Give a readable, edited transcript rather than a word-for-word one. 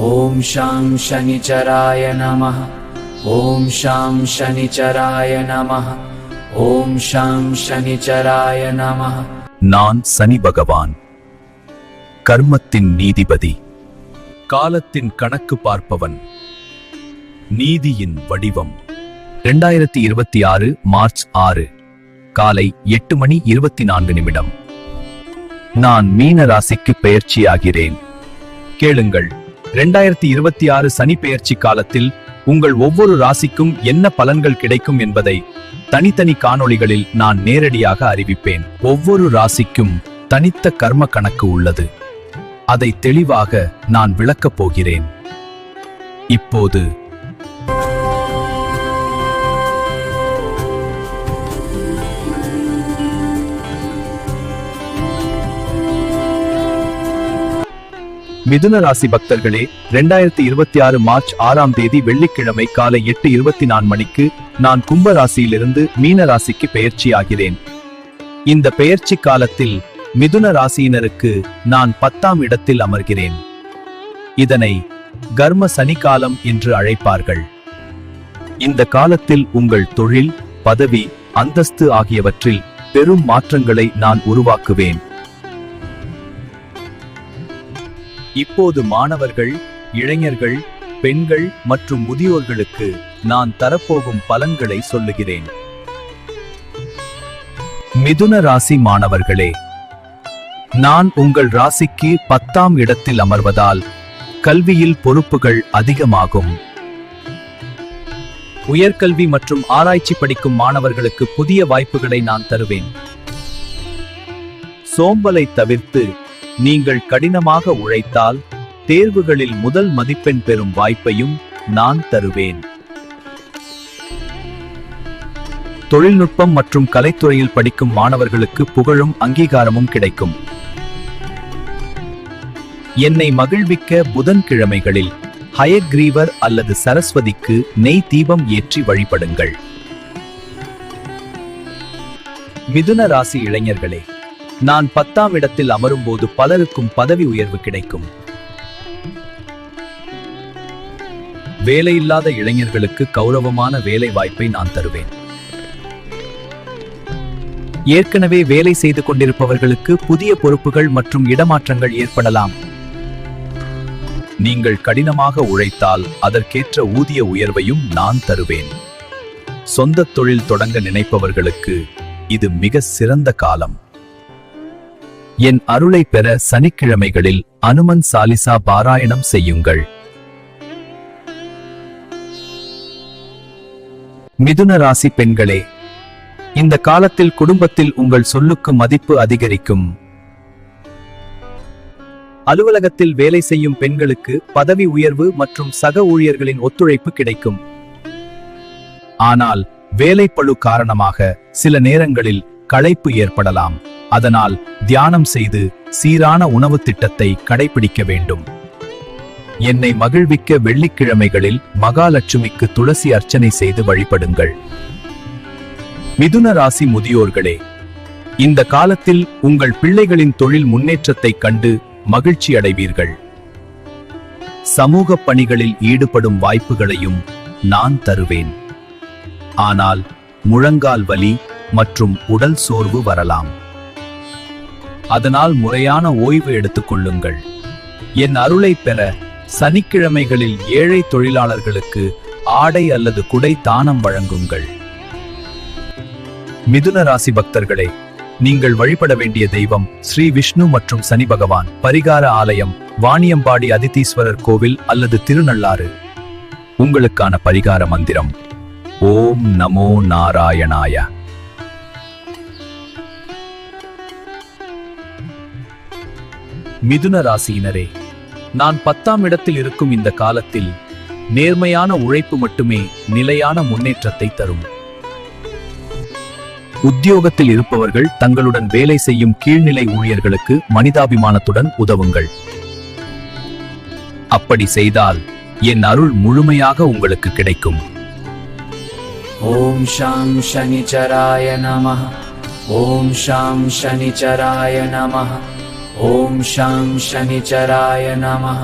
ஓம் ஷாம் சனிச்சராய நமः. ஓம் ஷாம் சனிச்சராய நமः. ஓம் ஷாம் சனிச்சராய நமः. நான் சனி பகவான், கர்மத்தின் நீதிபதி, காலத்தின் கணக்கு பார்ப்பவன், நீதியின் வடிவம். 2026 மார்ச் 6 காலை 8:24. நான் மீன ராசிக்கு பெயர்ச்சியாகிறேன். கேளுங்கள், 2026 சனி பெயர்ச்சி காலத்தில் உங்கள் ஒவ்வொரு ராசிக்கும் என்ன பலன்கள் கிடைக்கும் என்பதை தனித்தனி காணொளிகளில் நான் நேரடியாக அறிவிப்பேன். ஒவ்வொரு ராசிக்கும் தனித்த கர்ம கணக்கு உள்ளது. அதை தெளிவாக நான் விளக்கப் போகிறேன். இப்போது மிதுன ராசி பக்தர்களே, 2026 மார்ச் 6 வெள்ளிக்கிழமை காலை 8:24 நான் கும்ப ராசியிலிருந்து மீன ராசிக்கு பெயர்ச்சியாகிறேன். இந்த பெயர்ச்சி காலத்தில் மிதுன ராசியினருக்கு நான் 10ஆம் இடத்தில் அமர்கிறேன். இதனை கர்ம சனிக்காலம் என்று அழைப்பார்கள். இந்த காலத்தில் உங்கள் தொழில், பதவி, அந்தஸ்து ஆகியவற்றில் பெரும் மாற்றங்களை நான் உருவாக்குவேன். இப்போது மாணவர்கள், இளைஞர்கள், பெண்கள் மற்றும் முதியோர்களுக்கு நான் தரப்போகும் பலன்களை சொல்லுகிறேன். மிதுன ராசி மாணவர்களே, நான் உங்கள் ராசிக்கு 10ஆம் இடத்தில் அமர்வதால் கல்வியில் பொறுப்புகள் அதிகமாகும். உயர்கல்வி மற்றும் ஆராய்ச்சி படிக்கும் மாணவர்களுக்கு புதிய வாய்ப்புகளை நான் தருவேன். சோம்பலை தவிர்த்து நீங்கள் கடினமாக உழைத்தால் தேர்வுகளில் முதல் மதிப்பெண் பெறும் வாய்ப்பையும் நான் தருவேன். தொழில்நுட்பம் மற்றும் கலைத்துறையில் படிக்கும் மாணவர்களுக்கு புகழும் அங்கீகாரமும் கிடைக்கும். என்னை மகிழ்விக்க புதன்கிழமைகளில் ஹயக்ரீவர் அல்லது சரஸ்வதிக்கு நெய் தீபம் ஏற்றி வழிபடுங்கள். மிதுன ராசி இளைஞர்களே, நான் 10ஆம் இடத்தில் அமரும்போது பலருக்கும் பதவி உயர்வு கிடைக்கும். வேலையில்லாத இளைஞர்களுக்கு கௌரவமான வேலை வாய்ப்பை நான் தருவேன். ஏற்கனவே வேலை செய்து கொண்டிருப்பவர்களுக்கு புதிய பொறுப்புகள் மற்றும் இடமாற்றங்கள் ஏற்படலாம். நீங்கள் கடினமாக உழைத்தால் அதற்கேற்ற ஊதிய உயர்வையும் நான் தருவேன். சொந்த தொழில் தொடங்க நினைப்பவர்களுக்கு இது மிக சிறந்த காலம். என் அருளை பெற சனிக்கிழமைகளில் அனுமன் சாலிசா பாராயணம் செய்யுங்கள். மிதுன ராசி பெண்களே, இந்த காலத்தில் குடும்பத்தில் உங்கள் சொல்லுக்கு மதிப்பு அதிகரிக்கும். அலுவலகத்தில் வேலை செய்யும் பெண்களுக்கு பதவி உயர்வு மற்றும் சக ஊழியர்களின் ஒத்துழைப்பு கிடைக்கும். ஆனால் வேலைப்பளு காரணமாக சில நேரங்களில் களைப்பு ஏற்படலாம். அதனால் தியானம் செய்து சீரான உணவு திட்டத்தை கடைபிடிக்க வேண்டும். என்னை மகிழ்விக்க வெள்ளிக்கிழமைகளில் மகாலட்சுமிக்கு துளசி அர்ச்சனை செய்து வழிபடுங்கள். மிதுன ராசி முதியோர்களே, இந்த காலத்தில் உங்கள் பிள்ளைகளின் தொழில் முன்னேற்றத்தை கண்டு மகிழ்ச்சி அடைவீர்கள். சமூக பணிகளில் ஈடுபடும் வாய்ப்புகளையும் நான் தருவேன். ஆனால் முழங்கால் வலி மற்றும் உடல் சோர்வு வரலாம். அதனால் முறையான ஓய்வு எடுத்துக் கொள்ளுங்கள். என் அருளை பெற சனிக்கிழமைகளில் ஏழை தொழிலாளர்களுக்கு ஆடை அல்லது குடை தானம் வழங்குங்கள். மிதுன ராசி பக்தர்களே, நீங்கள் வழிபட வேண்டிய தெய்வம் ஸ்ரீ விஷ்ணு மற்றும் சனி பகவான். பரிகார ஆலயம் வாணியம்பாடி அதிதீஸ்வரர் கோவில் அல்லது திருநள்ளாறு. உங்களுக்கான பரிகார மந்திரம்: ஓம் நமோ நாராயணாய. மிதுன ராசியினரே, நான் 10ஆம் இடத்தில் இருக்கும் இந்த காலத்தில் நேர்மையான உழைப்பு மட்டுமே நிலையான முன்னேற்றத்தை தரும். உத்தியோகத்தில் இருப்பவர்கள் தங்களுடன் வேலை செய்யும் கீழ்நிலை ஊழியர்களுக்கு மனிதாபிமானத்துடன் உதவுங்கள். அப்படி செய்தால் என் அருள் முழுமையாக உங்களுக்கு கிடைக்கும். ஓம் ஷாம் சனிச்சராய நமः. ஓம் ஷாம் சனிச்சராய நமः. ஓம் ஷாம் சனிச்சராய நமः.